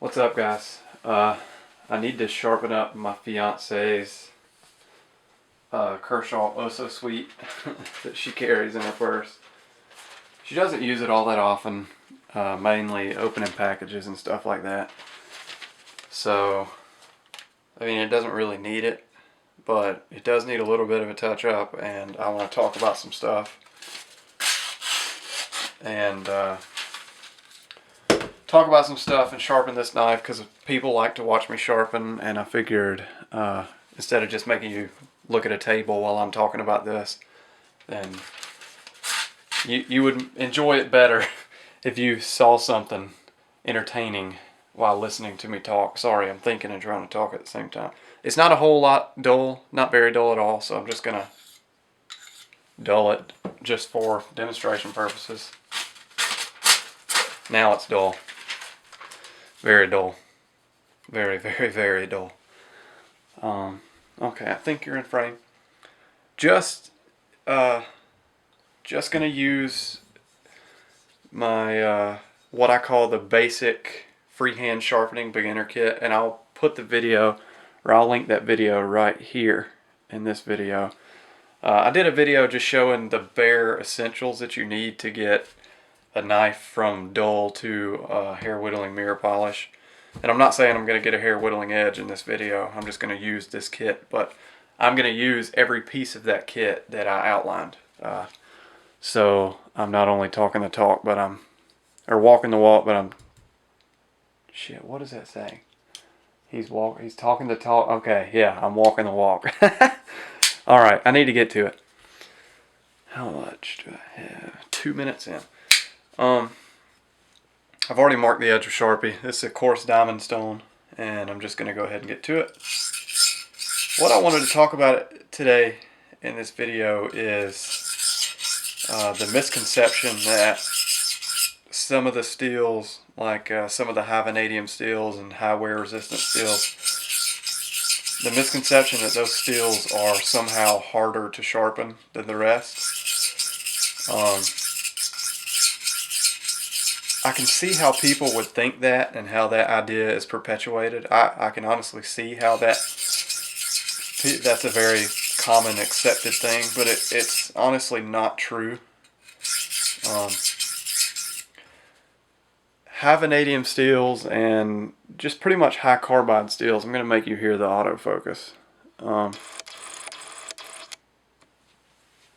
What's up, guys? I need to sharpen up my fiance's Kershaw Oh So Sweet that she carries in her purse. She doesn't use it all that often, mainly opening packages and stuff like that. So, I mean, it doesn't really need it, but it does need a little bit of a touch up, and I want to talk about some stuff. And talk about some stuff and sharpen this knife because people like to watch me sharpen, and I figured instead of just making you look at a table while I'm talking about this, then you would enjoy it better if you saw something entertaining while listening to me talk. Sorry, I'm thinking and trying to talk at the same time. It's not a whole lot dull, not very dull at all, so I'm just gonna dull it just for demonstration purposes. Now it's dull. Very dull. Very, very, very dull. Okay, I think you're in frame. Just gonna use my what I call the basic freehand sharpening beginner kit, and I'll put the video, or I'll link that video right here in this video. I did a video just showing the bare essentials that you need to get a knife from dull to hair whittling mirror polish. And I'm not saying I'm going to get a hair whittling edge in this video. I'm just going to use this kit, but I'm going to use every piece of that kit that I outlined. So I'm not only talking the talk, but or walking the walk, but I'm, shit, what is that saying? He's talking the talk. Okay, yeah, I'm walking the walk. All right, I need to get to it. How much do I have? 2 minutes in. I've already marked the edge with Sharpie. This is a coarse diamond stone, and I'm just going to go ahead and get to it. What I wanted to talk about today in this video is the misconception that some of the steels, like some of the high vanadium steels and high wear resistant steels, the misconception that those steels are somehow harder to sharpen than the rest. I can see how people would think that and how that idea is perpetuated. I can honestly see how that's a very common accepted thing, but it's honestly not true. High vanadium steels and just pretty much high carbide steels, I'm going to make you hear the autofocus. A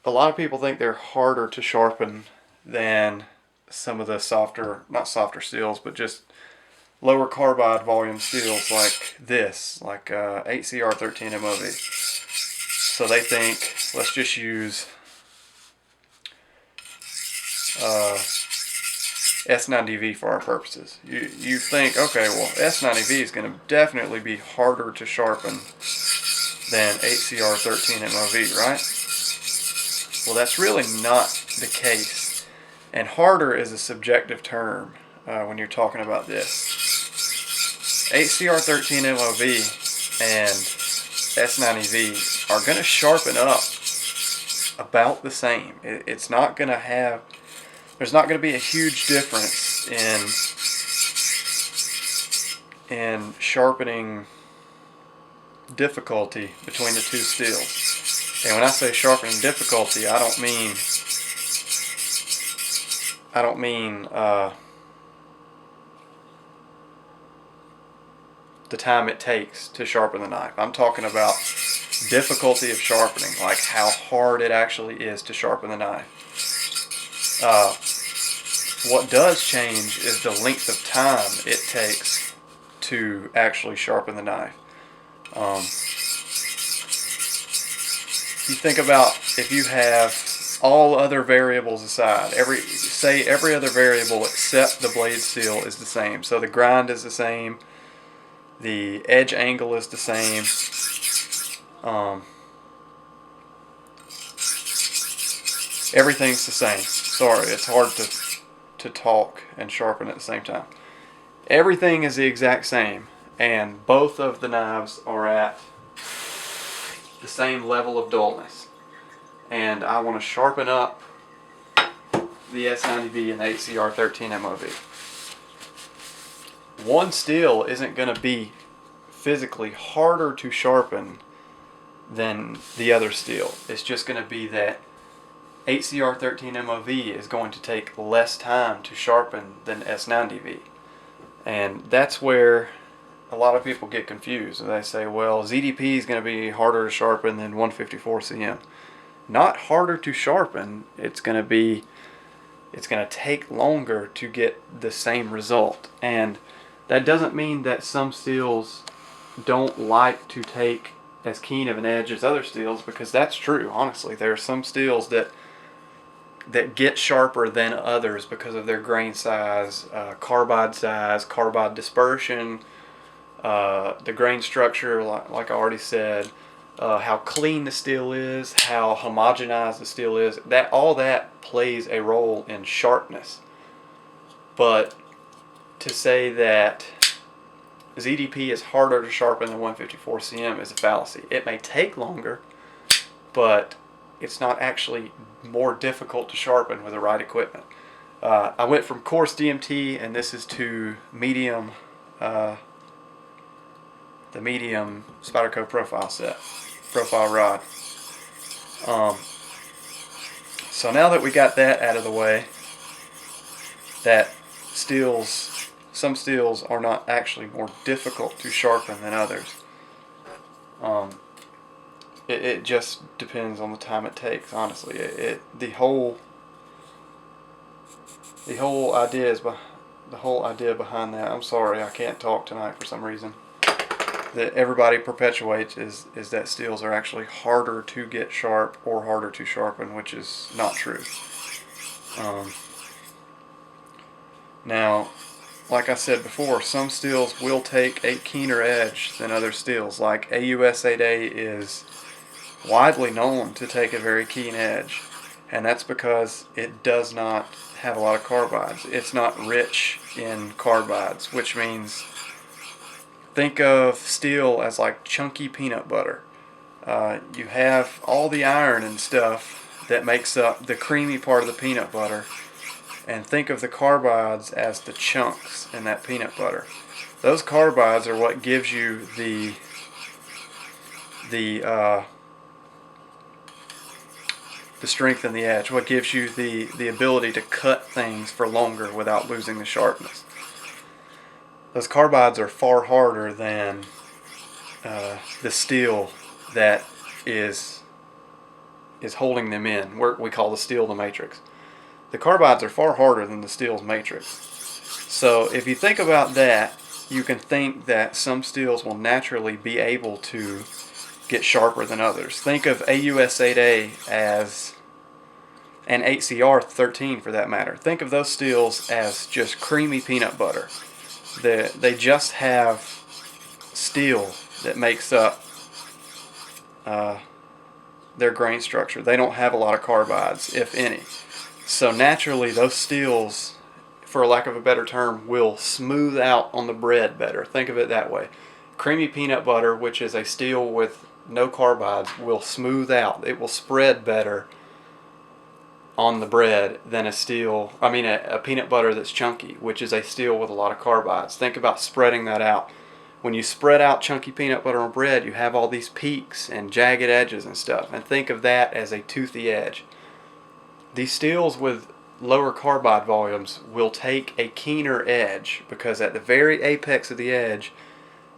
lot of people think they're harder to sharpen than some of the softer, not softer steels, but just lower carbide volume steels like this, like 8CR13 MOV. So they think, let's just use S90V for our purposes. You think, okay, well, S90V is going to definitely be harder to sharpen than 8CR13 MOV, right? Well, that's really not the case. And harder is a subjective term when you're talking about this. 8CR13 MOV and S90V are going to sharpen up about the same. It's not going to have, there's not going to be a huge difference in sharpening difficulty between the two steels. And when I say sharpening difficulty, I don't mean the time it takes to sharpen the knife. I'm talking about difficulty of sharpening, like how hard it actually is to sharpen the knife. What does change is the length of time it takes to actually sharpen the knife. You think about if you have all other variables aside, every other variable except the blade steel is the same. So the grind is the same, the edge angle is the same, everything's the same. Sorry, it's hard to talk and sharpen at the same time. Everything is the exact same, and both of the knives are at the same level of dullness. And I want to sharpen up the S90V and the 8CR13 MOV. one steel isn't going to be physically harder to sharpen than the other steel. It's just going to be that HCR13 MOV is going to take less time to sharpen than S90V. And that's where a lot of people get confused. They say, well, ZDP is going to be harder to sharpen than 154CM. Not harder to sharpen, it's going to take longer to get the same result. And that doesn't mean that some steels don't like to take as keen of an edge as other steels, because that's true. Honestly, there are some steels that get sharper than others because of their grain size, carbide dispersion, the grain structure, like I already said, how clean the steel is, how homogenized the steel is. All that plays a role in sharpness. But to say that ZDP is harder to sharpen than 154CM is a fallacy. It may take longer, but it's not actually more difficult to sharpen with the right equipment. I went from coarse DMT, and this is to medium, the medium Spyderco profile rod. So now that we got that out of the way, that some steels are not actually more difficult to sharpen than others. It just depends on the time it takes, honestly. The whole idea behind that, I'm sorry, I can't talk tonight for some reason, that everybody perpetuates is that steels are actually harder to get sharp or harder to sharpen, which is not true. Now, like I said before, some steels will take a keener edge than other steels. Like AUS 8A is widely known to take a very keen edge, and that's because it does not have a lot of carbides. It's not rich in carbides, which means think of steel as like chunky peanut butter. You have all the iron and stuff that makes up the creamy part of the peanut butter, and think of the carbides as the chunks in that peanut butter. Those carbides are what gives you the strength in the edge, what gives you the ability to cut things for longer without losing the sharpness. Those carbides are far harder than the steel that is holding them in. We call the steel the matrix. The carbides are far harder than the steel's matrix. So if you think about that, you can think that some steels will naturally be able to get sharper than others. Think of AUS 8A as, and HCR13 for that matter. Think of those steels as just creamy peanut butter. They just have steel that makes up their grain structure. They don't have a lot of carbides, if any. So naturally, those steels, for lack of a better term, will smooth out on the bread better. Think of it that way. Creamy peanut butter, which is a steel with no carbides, will smooth out. It will spread better on the bread than a peanut butter that's chunky, which is a steel with a lot of carbides. Think about spreading that out. When you spread out chunky peanut butter on bread, you have all these peaks and jagged edges and stuff. And think of that as a toothy edge. These steels with lower carbide volumes will take a keener edge because at the very apex of the edge,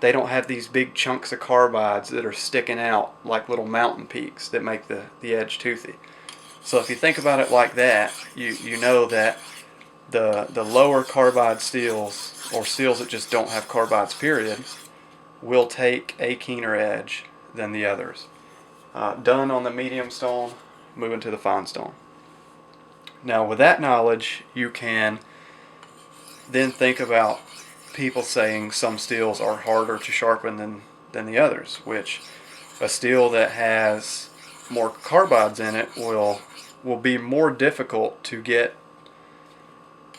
they don't have these big chunks of carbides that are sticking out like little mountain peaks that make the edge toothy. So if you think about it like that, you know that the lower carbide steels, or steels that just don't have carbides period, will take a keener edge than the others. Done on the medium stone, moving to the fine stone. Now with that knowledge, you can then think about people saying some steels are harder to sharpen than the others, which a steel that has more carbides in it will be more difficult to get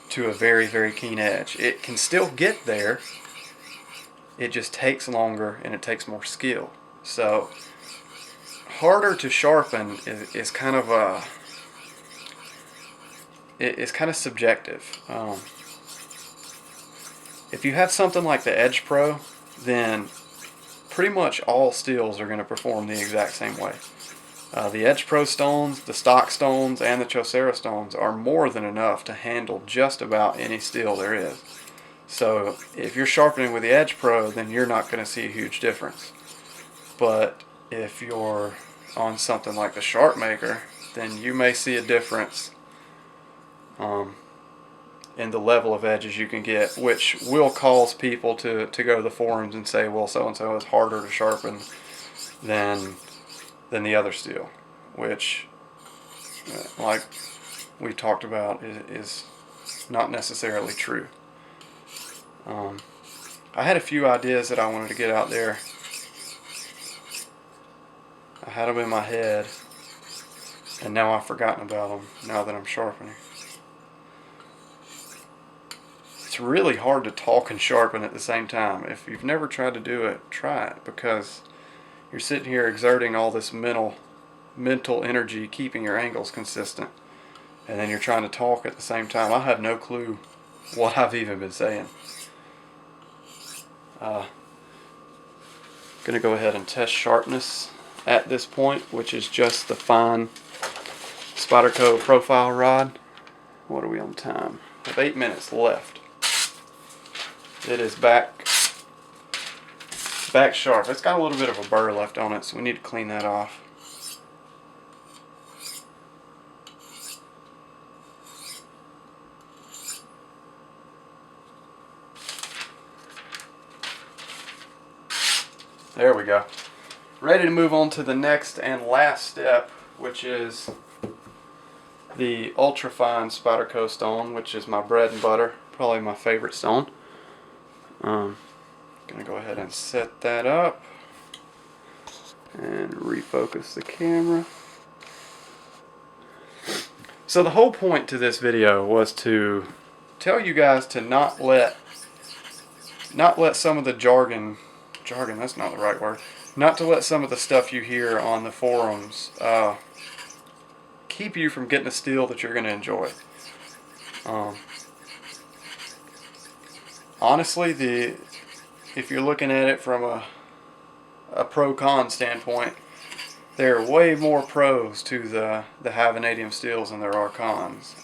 to a very, very keen edge. It can still get there, it just takes longer and it takes more skill. So harder to sharpen is kind of it's kind of subjective. If you have something like the Edge Pro, then pretty much all steels are going to perform the exact same way. The Edge Pro stones, the stock stones, and the Chaucera stones are more than enough to handle just about any steel there is. So if you're sharpening with the Edge Pro, then you're not going to see a huge difference. But if you're on something like the Sharpmaker, then you may see a difference in the level of edges you can get, which will cause people to go to the forums and say, well, so-and-so is harder to sharpen than the other steel, which, like we talked about, is not necessarily true. I had a few ideas that I wanted to get out there. I had them in my head, and now I've forgotten about them now that I'm sharpening. It's really hard to talk and sharpen at the same time. If you've never tried to do it, try it, because you're sitting here exerting all this mental energy, keeping your angles consistent, and then you're trying to talk at the same time. I have no clue what I've even been saying. Gonna go ahead and test sharpness at this point, which is just the fine Spyderco profile rod. What are we on time? I have 8 minutes left. It is back sharp. It's got a little bit of a burr left on it, so we need to clean that off. There we go. Ready to move on to the next and last step, which is the ultrafine Spyderco stone, which is my bread and butter, probably my favorite stone. Gonna go ahead and set that up and refocus the camera. So the whole point to this video was to tell you guys to not let some of the jargon, that's not the right word, not to let some of the stuff you hear on the forums keep you from getting a steel that you're going to enjoy. Honestly, if you're looking at it from a pro-con standpoint, there are way more pros to the high vanadium steels than there are cons.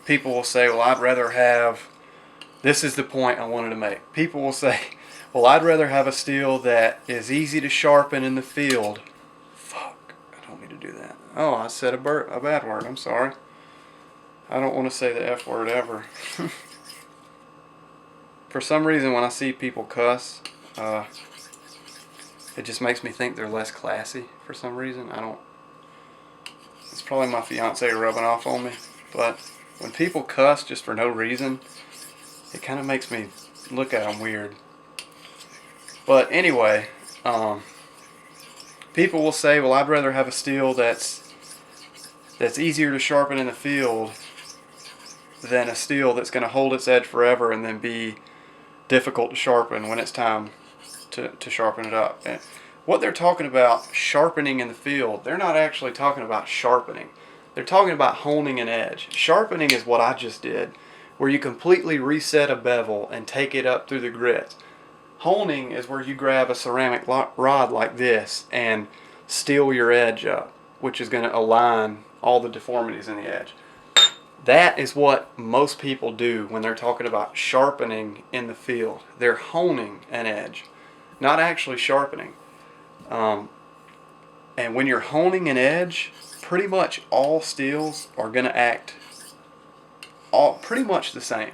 People will say, well, I'd rather have, this is the point I wanted to make. People will say, well, I'd rather have a steel that is easy to sharpen in the field. Fuck, I don't mean to do that. Oh, I said a bad word, I'm sorry. I don't want to say the F word ever. For some reason, when I see people cuss, it just makes me think they're less classy for some reason. It's probably my fiance rubbing off on me, but when people cuss just for no reason, it kind of makes me look at them weird. But anyway, people will say, well, I'd rather have a steel that's easier to sharpen in the field than a steel that's going to hold its edge forever and then be difficult to sharpen when it's time to sharpen it up. And what they're talking about sharpening in the field, they're not actually talking about sharpening. They're talking about honing an edge. Sharpening is what I just did, where you completely reset a bevel and take it up through the grits. Honing is where you grab a ceramic rod like this and steel your edge up, which is going to align all the deformities in the edge. That is what most people do when they're talking about sharpening in the field. They're honing an edge, not actually sharpening. And when you're honing an edge, pretty much all steels are going to act pretty much the same.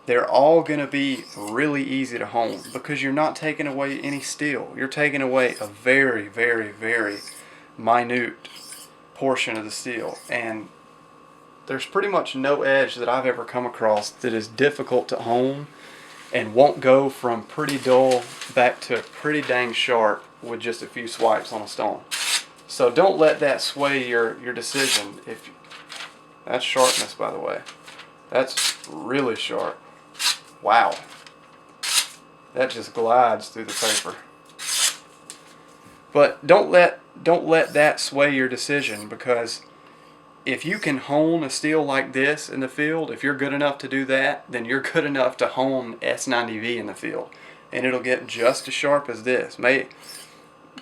They're all going to be really easy to hone because you're not taking away any steel. You're taking away a very, very, very minute portion of the steel. And there's pretty much no edge that I've ever come across that is difficult to hone and won't go from pretty dull back to pretty dang sharp with just a few swipes on a stone. So don't let that sway your decision. That's sharpness, by the way. That's really sharp. Wow. That just glides through the paper. But don't let that sway your decision, because if you can hone a steel like this in the field, if you're good enough to do that, then you're good enough to hone S90V in the field. And it'll get just as sharp as this.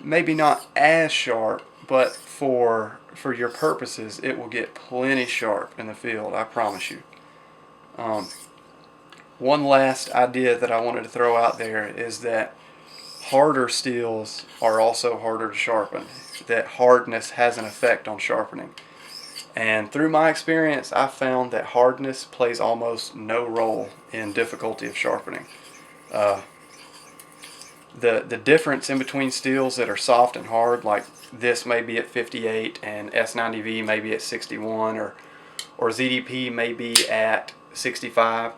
Maybe not as sharp, but for your purposes, it will get plenty sharp in the field, I promise you. One last idea that I wanted to throw out there is that harder steels are also harder to sharpen. That hardness has an effect on sharpening. And through my experience, I've found that hardness plays almost no role in difficulty of sharpening. The difference in between steels that are soft and hard, like this may be at 58 and S90V may be at 61, or ZDP may be at 65.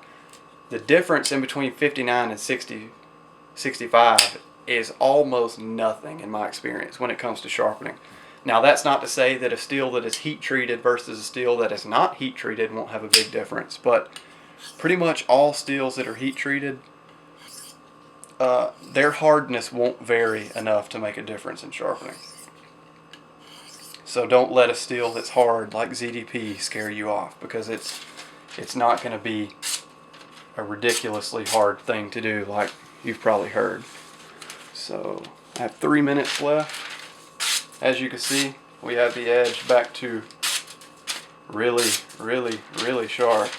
The difference in between 59 and 65 is almost nothing in my experience when it comes to sharpening. Now, that's not to say that a steel that is heat treated versus a steel that is not heat treated won't have a big difference, but pretty much all steels that are heat treated, their hardness won't vary enough to make a difference in sharpening. So don't let a steel that's hard like ZDP scare you off, because it's not going to be a ridiculously hard thing to do like you've probably heard. So I have 3 minutes left. As you can see, we have the edge back to really, really, really sharp.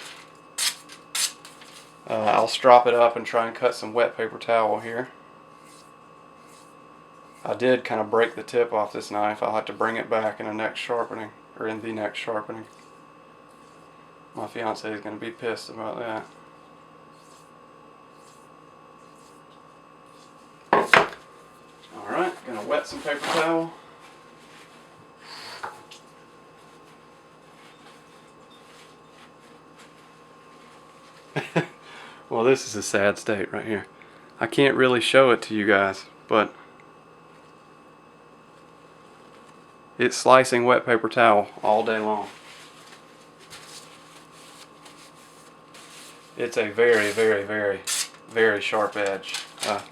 I'll strop it up and try and cut some wet paper towel here. I did kind of break the tip off this knife. I'll have to bring it back in the next sharpening, or in the next sharpening. My fiance is going to be pissed about that. Alright, going to wet some paper towel. Well, this is a sad state right here. I can't really show it to you guys, but it's slicing wet paper towel all day long. It's a very, very, very, very sharp edge. I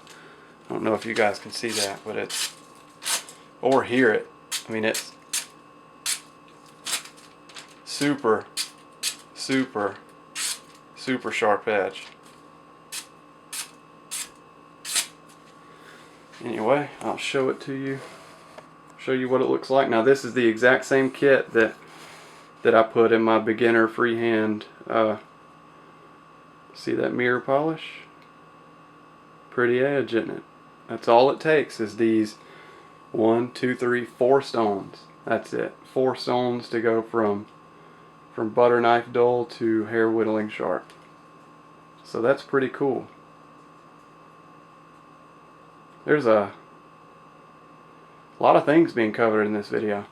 don't know if you guys can see that, but it's, or hear it. I mean, it's super, super, super sharp edge. Anyway, I'll show it to you. Show you what it looks like. Now, this is the exact same kit that I put in my beginner freehand. See that mirror polish? Pretty edge, isn't it? That's all it takes is these 1, 2, 3, 4 stones. That's it. 4 stones to go from butter knife dull to hair whittling sharp. So that's pretty cool. There's a lot of things being covered in this video.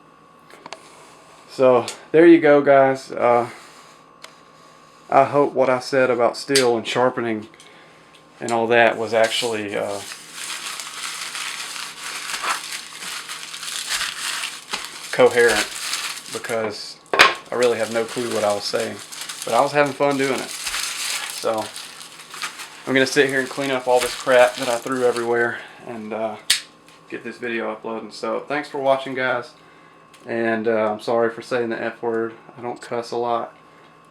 So there you go, guys. I hope what I said about steel and sharpening and all that was actually coherent, because I really have no clue what I was saying, but I was having fun doing it. So I'm going to sit here and clean up all this crap that I threw everywhere and get this video uploading. So thanks for watching, guys, and I'm sorry for saying the F word. I don't cuss a lot,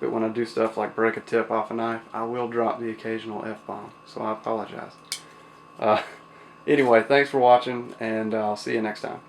but when I do stuff like break a tip off a knife, I will drop the occasional F-bomb, so I apologize. Anyway, thanks for watching, and I'll see you next time.